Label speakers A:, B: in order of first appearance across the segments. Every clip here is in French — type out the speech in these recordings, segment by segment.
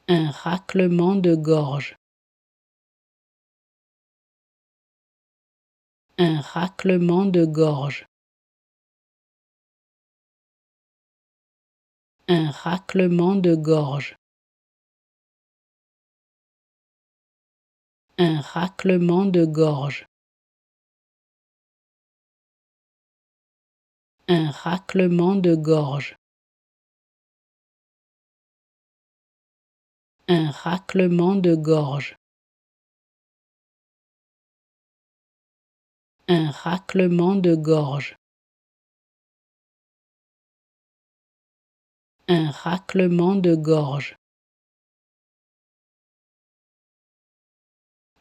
A: Un raclement de gorge. Un raclement de gorge. Un raclement de gorge. Un raclement de gorge. Un raclement de gorge. Un raclement de gorge. Un raclement de gorge. Un raclement de gorge.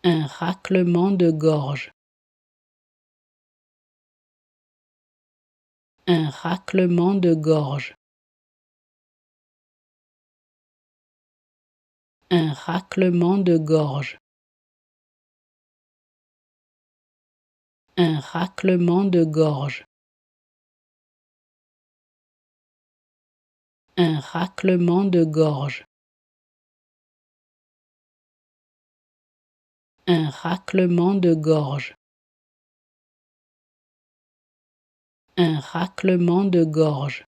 A: Un raclement de gorge. Un raclement de gorge. Un raclement de gorge. Un raclement de gorge. Un raclement de gorge. Un raclement de gorge. Un raclement de gorge.